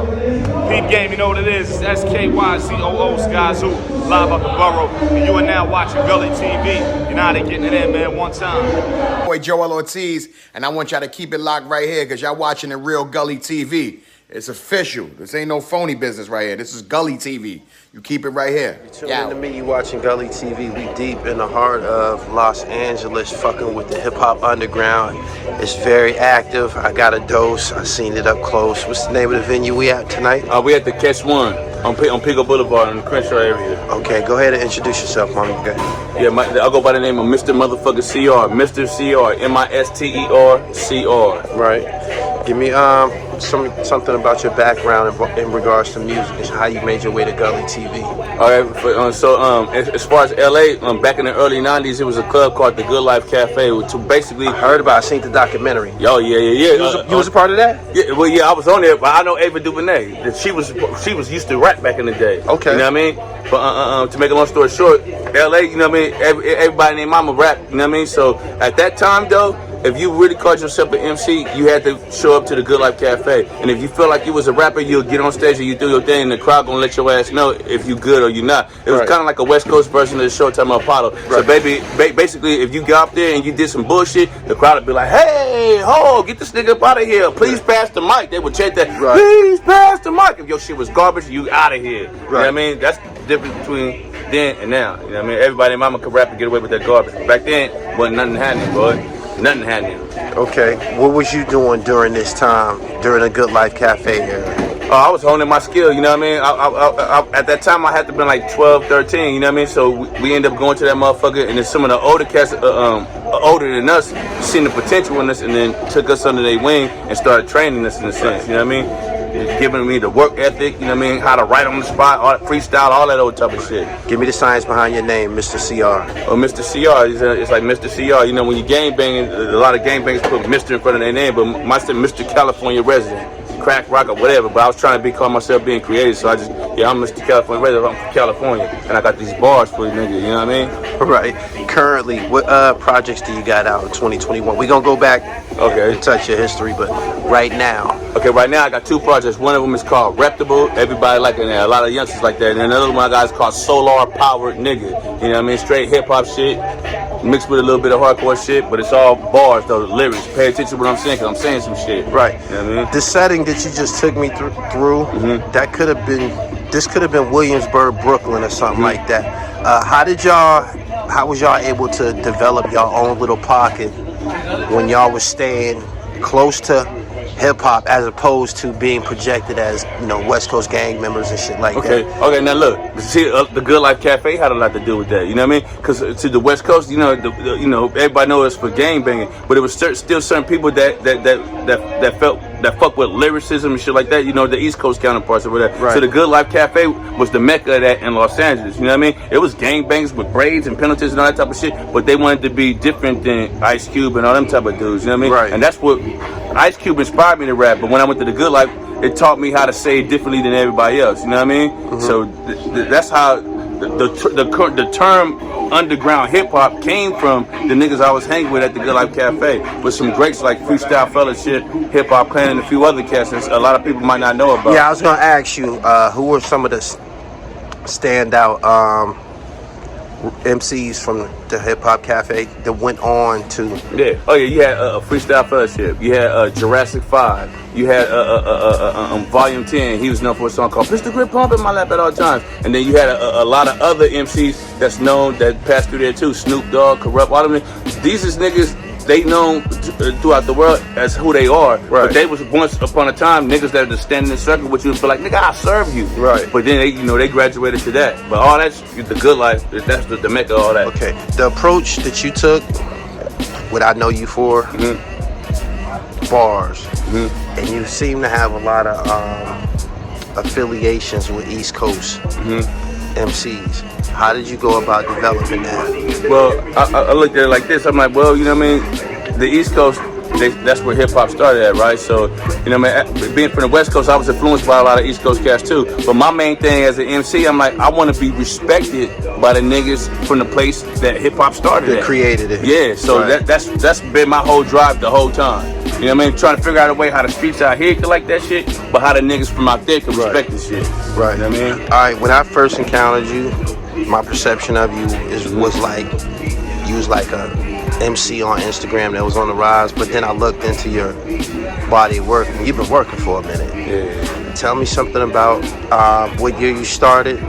Peep game, you know what it is. It's SKYZOO, Skies Who, live up the borough. And you are now watching Gully TV. You know how they getting it in, man, one time. Boy, Joel Ortiz, and I want y'all to keep it locked right here because y'all watching the real Gully TV. It's official. This ain't no phony business right here. This is Gully TV. You keep it right here. You're tuning to me, you watching Gully TV. We deep in the heart of Los Angeles, fucking with the hip-hop underground. It's very active. I got a dose. I seen it up close. What's the name of the venue we at tonight? We at the Kass on Pico Boulevard in the Crenshaw area. Okay, go ahead and introduce yourself, mommy. Okay. Yeah, I'll go by the name of Mr. Motherfucker CR. Mr. CR. MISTER CR. Right. Give me something about your background in regards to music and how you made your way to Gully TV. All right, as far as LA, back in the early 90s, it was a club called the Good Life Cafe, which basically... I heard about it, I seen the documentary. Oh, yeah. You was a part of that? Yeah, well, yeah, I was on there, but I know Ava DuVernay. She was used to rap back in the day. Okay. You know what I mean? But to make a long story short, LA, you know what I mean? Everybody named Mama rap, you know what I mean? So at that time, though, if you really called yourself an MC, you had to show up to the Good Life Cafe. And if you feel like you was a rapper, you'll get on stage and you do your thing, and the crowd gonna let your ass know if you good or you not. It was kind of like a West Coast version of the Showtime Apollo. Right. So basically, if you got up there and you did some bullshit, the crowd would be like, "Hey, ho, get this nigga up out of here! Please pass the mic." They would chant that, "Please pass the mic." If your shit was garbage, you out of here. Right. You know what I mean? That's the difference between then and now. You know what I mean? Everybody in mama could rap and get away with that garbage. Back then, wasn't nothing happening, boy. Nothing happening. Okay, what was you doing during this time, during the Good Life Cafe era? I was honing my skill, you know what I mean? At that time, I had to be like 12, 13, you know what I mean? So we ended up going to that motherfucker, and then some of the older cats, older than us, seen the potential in us, and then took us under their wing and started training us in a sense, you know what I mean? Giving me the work ethic, you know what I mean? How to write on the spot, all that freestyle, all that old type of shit. Give me the science behind your name, Mr. CR. Oh, Mr. CR, it's like Mr. CR. You know, when you gang banging, a lot of gang bangers put Mr. in front of their name, but mine said Mr. California Resident, crack, rock, or whatever. But I was trying to call myself being creative, so I'm Mr. California Resident. I'm from California, and I got these bars for you, nigga. You know what I mean? Right. Currently, what projects do you got out in 2021? We're gonna go back and touch your history, but right now. Okay, right now I got two projects. One of them is called Reputable. Everybody like it. A lot of youngsters like that. And another one I got is called Solar Powered Nigga. You know what I mean? Straight hip hop shit, mixed with a little bit of hardcore shit, but it's all bars though, lyrics. Pay attention to what I'm saying, cause I'm saying some shit. Right. You know what I mean? The setting that you just took me through, that could have been, this could have been Williamsburg, Brooklyn, or something like that. How was y'all able to develop your own little pocket when y'all was staying close to hip hop as opposed to being projected as, you know, West Coast gang members and shit like that? Okay, now look, see, the Good Life Cafe had a lot to do with that, you know what I mean? Because to the West Coast, you know, everybody knows it's for gang banging, but it was still certain people that fuck with lyricism and shit like that, you know, the East Coast counterparts or whatever. Right. So the Good Life Cafe was the mecca of that in Los Angeles, you know what I mean? It was gang bangs with braids and penalties and all that type of shit, but they wanted to be different than Ice Cube and all them type of dudes, you know what I mean? Right. And that's what Ice Cube inspired me to rap, but when I went to the Good Life, it taught me how to say it differently than everybody else, you know what I mean? So that's how the term underground hip hop came from the niggas I was hanging with at the Good Life Cafe, with some greats like Freestyle Fellowship, Hip Hop Clan, and a few other cats that a lot of people might not know about. Yeah, I was gonna ask you, who were some of the standout MCs from the Hip Hop Cafe that went on to? Yeah. Oh yeah, you had Freestyle Fellowship. You had Jurassic 5. You had Volume 10. He was known for a song called "Pistol Grip Pump in My Lap" at all times. And then you had a lot of other MCs that's known that passed through there too. Snoop Dogg, Corrupt, all of them. These is niggas. They known throughout the world as who they are, but they was once upon a time niggas that just stand in the circle with you and feel like, nigga, I'll serve you. Right. But then they, they graduated to that. But all that's the Good Life. That's the mecca of all that. Okay. The approach that you took, what I know you for, bars, and you seem to have a lot of affiliations with East Coast MCs. How did you go about developing that? Well, I looked at it like this. I'm like, well, you know what I mean? The East Coast, that's where hip hop started at, right? So, you know, man, being from the West Coast, I was influenced by a lot of East Coast cats too. But my main thing as an MC, I'm like, I want to be respected by the niggas from the place that hip hop started that created it. Yeah, so that's been my whole drive the whole time. You know what I mean? Trying to figure out a way how the streets out here can like that shit, but how the niggas from out there can respect this shit. Right. You know what I mean? All right, when I first encountered you, my perception of you was like you was like a MC on Instagram that was on the rise, but then I looked into your body of work, and you've been working for a minute. Yeah. Tell me something about what year you started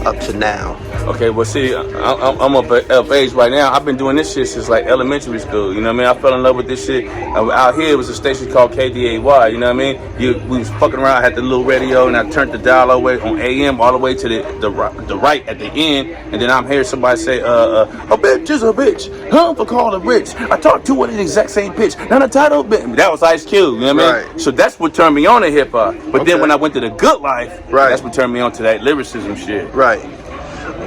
up to now. Okay, well, see, I'm up age right now. I've been doing this shit since like elementary school. You know what I mean? I fell in love with this shit. Out here, it was a station called KDAY. You know what I mean? We was fucking around. I had the little radio, and I turned the dial all the way on AM all the way to the right at the end. And then I'm hearing somebody say, "A bitch is a bitch. Huh? For calling rich. I talked to it in the exact same pitch. Now the title bitch." That was Ice Cube. You know what I mean? Right. So that's what turned me on to hip hop. But then when I went to the Good Life, right, that's what turned me on to that lyricism shit. Right.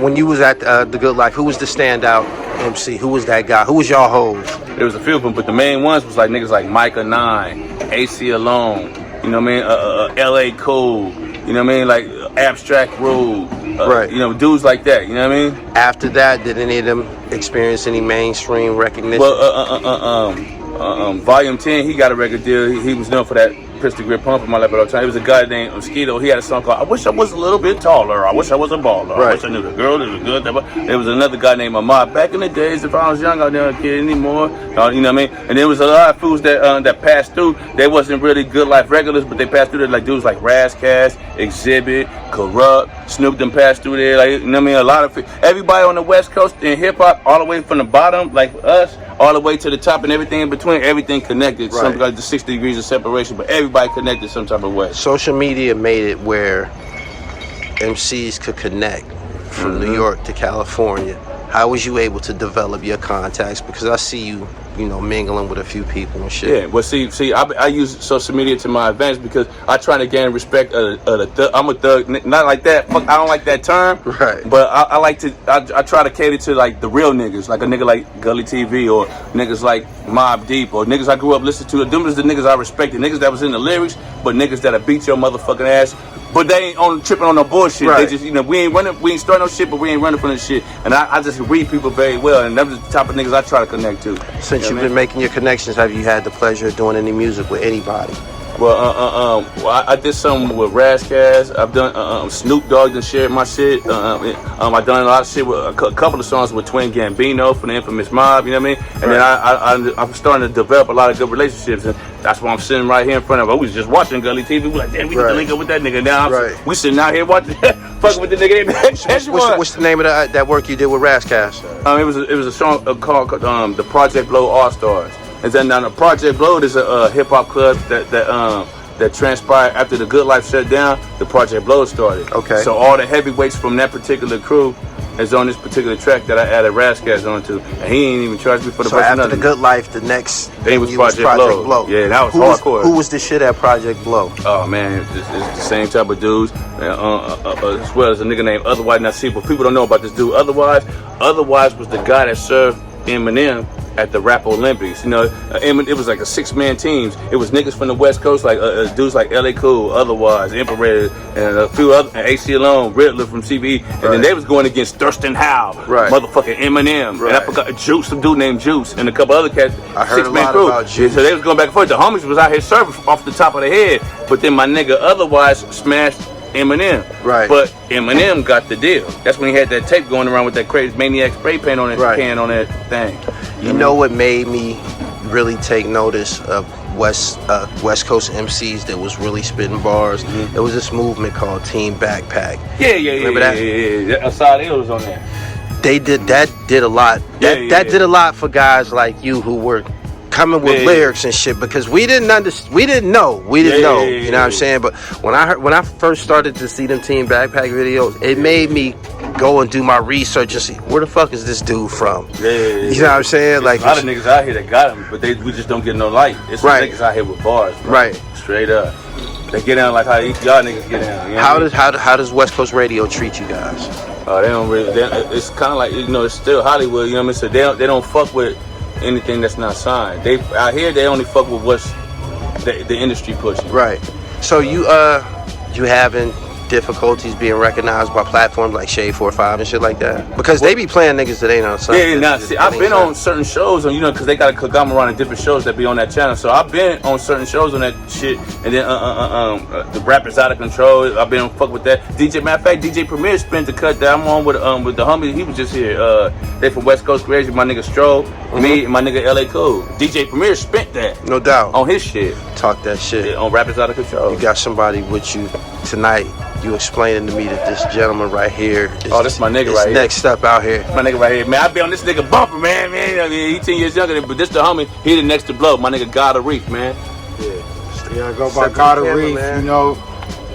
When you was at the Good Life, who was the standout MC? Who was that guy? Who was y'all hoes? There was a few of them, but the main ones was like niggas like Micah 9, AC Alone, you know what I mean? LA Cool, you know what I mean? Like Abstract Rule, right. You know, dudes like that, you know what I mean? After that, did any of them experience any mainstream recognition? Well, Volume 10, he got a record deal. He was known for that pistol grip pump in my lap at all the time. He was a guy named Mosquito. He had a song called "I Wish I Was a Little Bit Taller." I wish I was a baller. Right. I wish I knew the girl that was good. There was another guy named Ahmad. Back in the days, if I was young, I didn't kid anymore. You know what I mean? And there was a lot of fools that passed through. They wasn't really Good Life regulars, but they passed through there. Like dudes like Rass, Kass, Exhibit, Corrupt, Snoop them passed through there. Like, you know what I mean? A lot of everybody on the West Coast in hip hop, all the way from the bottom, like us, all the way to the top and everything in between, everything connected. Right. Some like the 60 degrees of separation, but everybody connected some type of way. Social media made it where MCs could connect from New York to California. How was you able to develop your contacts? Because I see you, mingling with a few people and shit. Yeah, well, see, I use social media to my advantage because I try to gain respect of the thug. I'm a thug, not like that. Fuck, I don't like that term. Right. But I like to. I try to cater to like the real niggas, like a nigga like Gully TV or niggas like Mobb Deep or niggas I grew up listening to. Them is the niggas I respected. Niggas that was in the lyrics, but niggas that'll beat your motherfucking ass. But they ain't tripping on no bullshit. Right. They just, we ain't running, we ain't starting no shit, but we ain't running from this shit. And I just read people very well, and that's the type of niggas I try to connect to. Since you've been making your connections, have you had the pleasure of doing any music with anybody? Well, I did something with Rass, Kass. I've done Snoop Dogg and shared my shit. I've done a lot of shit with a couple of songs with Twin Gambino from the infamous Mob. You know what I mean? And then I'm starting to develop a lot of good relationships, and that's why I'm sitting right here in front of. I was just watching Gully TV. We like, damn, we need to link up with that nigga. Now we sitting out here watching, fucking with the nigga. What's the name of that work you did with Rass, Kass? It was a song called the Project Blow All Stars. And then now the Project Blow is a hip hop club that transpired after the Good Life shut down. The Project Blow started. Okay. So all the heavyweights from that particular crew is on this particular track that I added Rass Kass onto, and he ain't even charged me for the. So after the Good Life, the next thing was Project Blow. Yeah, that was hardcore. Who was the shit at Project Blow? Oh man, it's the same type of dudes, as well as a nigga named Otherwise Nasib. But people don't know about this dude. Otherwise was the guy that served Eminem at the Rap Olympics. It was like a 6-man team. It was niggas from the West Coast, like dudes like LA Cool, Otherwise, Emperor, and a few other, and AC Alone, Riddler from CBE, and then they was going against Thurston Howe, motherfucking Eminem, and I forgot Juice, some dude named Juice, and a couple other cats. I heard 6-man crew. About Juice. So they was going back and forth. The homies was out here serving off the top of the head, but then my nigga Otherwise smashed Eminem. Right. But Eminem got the deal. That's when he had that tape going around with that crazy Maniac spray paint on it, can on that thing. You know what made me really take notice of West Coast MCs that was really spitting bars? There was this movement called Team Backpack. Yeah. Remember that? Yeah. Asad Ill was on there. They did a lot. That did a lot for guys like you who were coming with lyrics and shit, because we didn't know. You know what I'm saying? But when I first started to see them Team Backpack videos, it made me go and do my research and see where the fuck is this dude from. You know what I'm saying? Like, a lot of niggas out here that got him, but we just don't get no light. It's some niggas out here with bars, bro. Right? Straight up, they get down like how y'all niggas get down. You know how does West Coast radio treat you guys? They don't really. It's kind of like, it's still Hollywood. You know what I mean? So they don't fuck with anything that's not signed. They out here, they only fuck with what's the industry pushing. Right. So you having difficulties being recognized by platforms like Shade 45 and shit like that? Because they be playing niggas that ain't on something. Yeah, now see, I've been on certain shows, and because they got a conglomerate of different shows that be on that channel. So I've been on certain shows on that shit, and then the Rappers Out of Control. I've been on fuck with that. Matter of fact, DJ Premier spent the cut that I'm on with the homie. He was just here. They from West Coast Crazy. My nigga Stroll, me, and my nigga LA Cool. DJ Premier spent that. No doubt. On his shit. Talk that shit. Yeah, on Rappers Out of Control. You got somebody with you tonight. You explaining to me that this gentleman right here is this my nigga right here. Next up out here. My nigga right here. Man, I be on this nigga bumper, man. I mean, he 10 years younger than, but this the homie. He the next to blow. My nigga God of Reef, man. Yeah, I go by God of Reef, you know.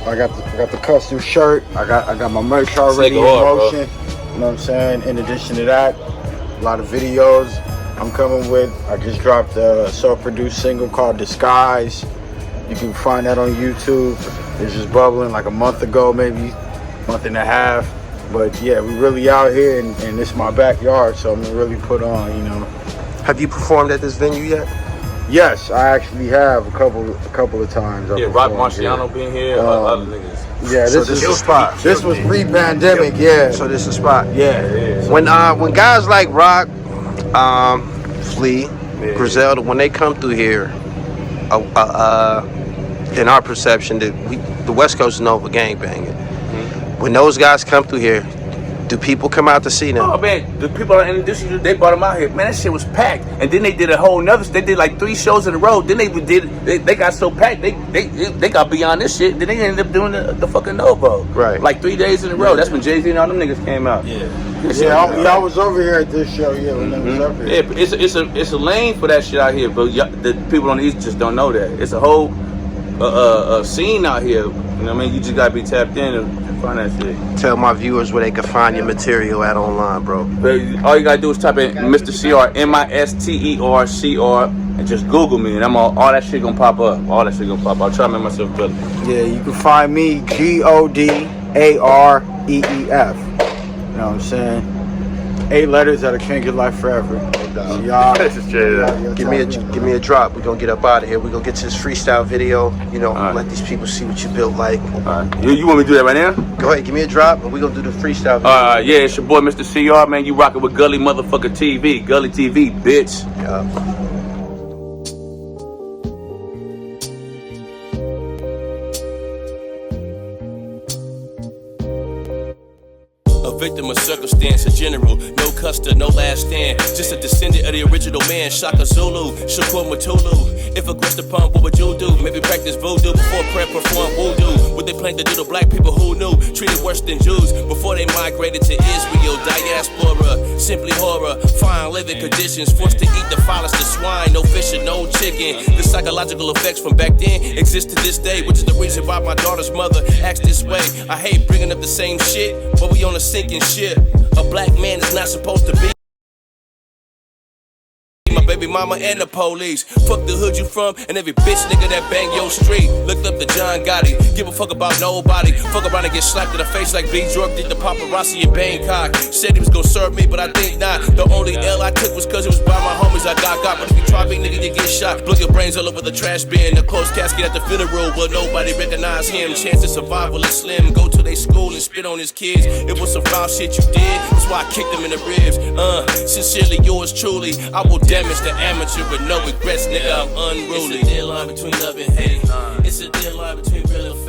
I got the custom shirt. I got my merch already in motion. You know what I'm saying? In addition to that, a lot of videos I'm coming with. I just dropped a self-produced single called Disguise. You can find that on YouTube. It's just bubbling like a month ago, maybe month and a half. But yeah, we really out here, and this is my backyard, so I'm gonna really put on, you know. Have you performed at this venue yet? Yes, I actually have a couple of times. Yeah, Rock Marciano being here, other niggas. Yeah, this is the spot. This was pre-pandemic, yeah. So this is the spot. Yeah. When guys like Rock, Flea, Griselda, when they come through here, in our perception, that the West Coast is known for gangbanging. When those guys come through here, do people come out to see them? Oh man, the people I introduced you to, they brought them out here. Man, that shit was packed. And then they did a whole nother. They did like 3 shows in a row. Then they got so packed. They got beyond this shit. Then they ended up doing the fucking Novo. Right. Like 3 days in a row. That's when Jay-Z and all them niggas came out. I was over here at this show. Yeah, when they was up here. Yeah, it's a lane for that shit out here, but the people on the East just don't know that. It's a whole scene out here. You know what I mean? You just gotta be tapped in and find that shit. Tell my viewers where they can find your material at online, bro. But all you gotta do is type in Mr. CR, MISTER, and just Google me, and all that shit gonna pop up. All that shit gonna pop up. I'll try to make myself better. Yeah, you can find me GODAREEF. You know what I'm saying? 8 letters that'll change your life forever. So y'all, give me a drop. We're gonna get up out of here. We're gonna get to this freestyle video. You know, let these people see what you built like. You want me to do that right now? Go ahead, give me a drop, and we're gonna do the freestyle video. Yeah, it's your boy Mr. CR, man. You rocking with Gully motherfucker TV. Gully TV, bitch. Yeah. A victim of circumstance, a general, no custard, no last stand. Just a descendant of the original man, Shaka Zulu, Shakur Matulu. If aggressed upon, what would you do? Maybe practice voodoo before prayer, perform voodoo. What they plan to do to black people who knew? Treated worse than Jews before they migrated to Israel. Diaspora, simply horror, fine living conditions. Forced to eat the foulest of swine, no fish and no chicken. The psychological effects from back then exist to this day, which is the reason why my daughter's mother acts this way. I hate bringing up the same shit, but we on a sinking ship. A black man is not supposed to be my baby mama and the police. Fuck the hood you from and every bitch nigga that bang your street. Looked up to John Gotti, give a fuck about nobody. Fuck around and get slapped in the face like B. Jork did the paparazzi in Bangkok. Said he was gonna serve me, but I think not. The only L I took was cause it was by my homies I got. But if you try me, nigga, you get shot. Blow your brains all over the trash bin. The closed casket at the funeral, but nobody recognize him. Chance of survival is slim. Go to their school and spit on his kids. It was some foul shit you did, that's why I kicked him in the ribs. Sincerely yours truly, I will damage the amateur with no regrets, nigga, I'm unruly. It's a thin line between love and hate. It's a thin line between real and